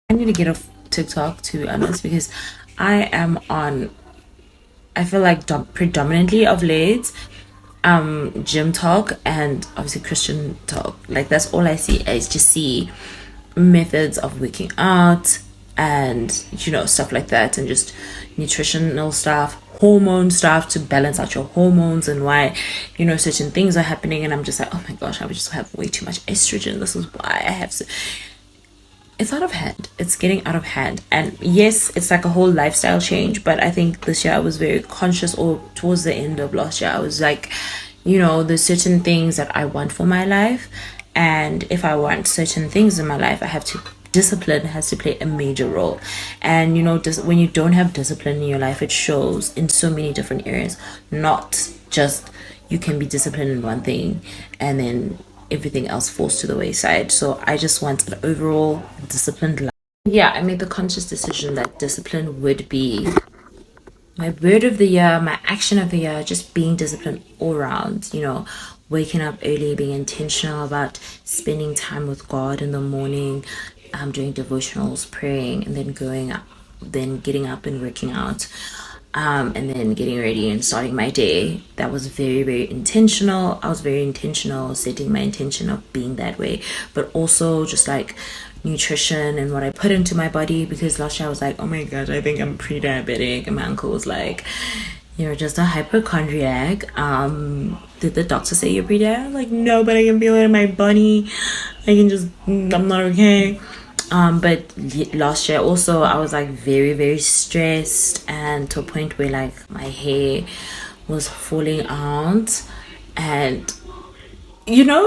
I need to get off TikTok, to be honest, because I am on, I feel like predominantly of late, gym talk and obviously Christian talk. Like that's all I see. I just see methods of working out and stuff like that, and just nutritional stuff, hormone stuff to balance out your hormones and why certain things are happening. And I'm just like, oh my gosh, I would just have way too much estrogen. This is why I have to. It's out of hand. It's getting out of hand. And yes, it's like a whole lifestyle change. But I think this year I was very conscious, or towards the end of last year, I was like, there's certain things that I want for my life. And if I want certain things in my life, I have to, discipline has to play a major role. And when you don't have discipline in your life, it shows in so many different areas, not just you can be disciplined in one thing and then everything else falls to the wayside. So I just want an overall disciplined life. Yeah, I made the conscious decision that discipline would be my word of the year, my action of the year, just being disciplined all around, waking up early, being intentional about spending time with God in the morning, doing devotionals, praying, and then going up, then getting up and working out, and then getting ready and starting my day. That was very, very intentional. I was very intentional, setting my intention of being that way, but also just like nutrition and what I put into my body, because last year I was like, oh my gosh, I think I'm pre-diabetic, and my uncle was like, you're just a hypochondriac. Did the doctor say you're pre-diabetic? Like, no, but I can feel it in my body. I'm not okay. But last year also I was like very, very stressed, and to a point where like my hair was falling out, and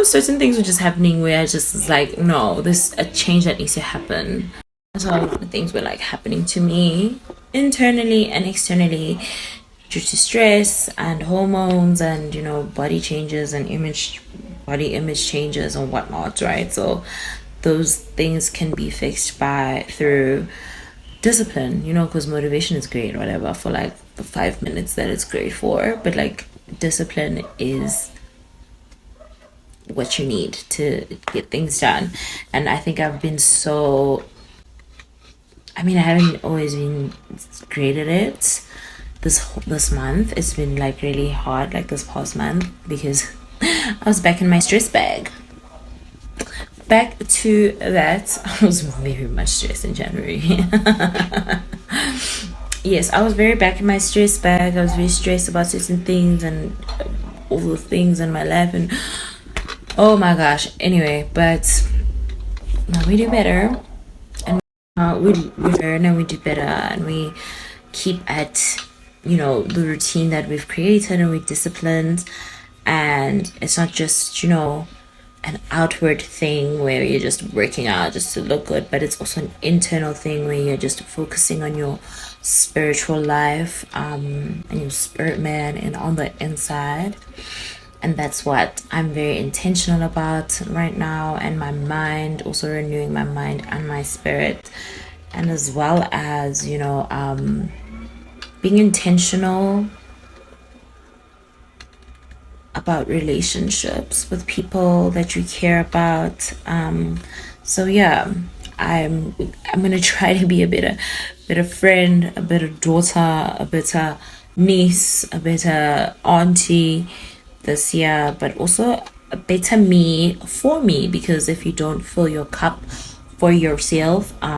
certain things were just happening where I just was like, no, there's a change that needs to happen. So a lot of things were like happening to me internally and externally due to stress and hormones and body changes and body image changes and whatnot, right? So those things can be fixed by through discipline, because motivation is great, whatever, for like the 5 minutes that it's great for, but like discipline is what you need to get things done. And I think I've been so, I mean, I haven't always been great at it. This month it's been like really hard, like this past month, because I was back in my stress bag. Back to that, I was very much stressed in January. Yes, I was very back in my stress bag. I was very stressed about certain things and all the things in my life, and oh my gosh. Anyway, but now we do better, and we learn and we do better, and we keep at the routine that we've created, and we're disciplined. And it's not just an outward thing where you're just working out just to look good, but it's also an internal thing where you're just focusing on your spiritual life, and your spirit man and on the inside. And that's what I'm very intentional about right now, and my mind, also renewing my mind and my spirit, and as well as being intentional about relationships with people that you care about. So yeah, I'm gonna try to be a better friend, a better daughter, a better niece, a better auntie this year, but also a better me for me, because if you don't fill your cup for yourself,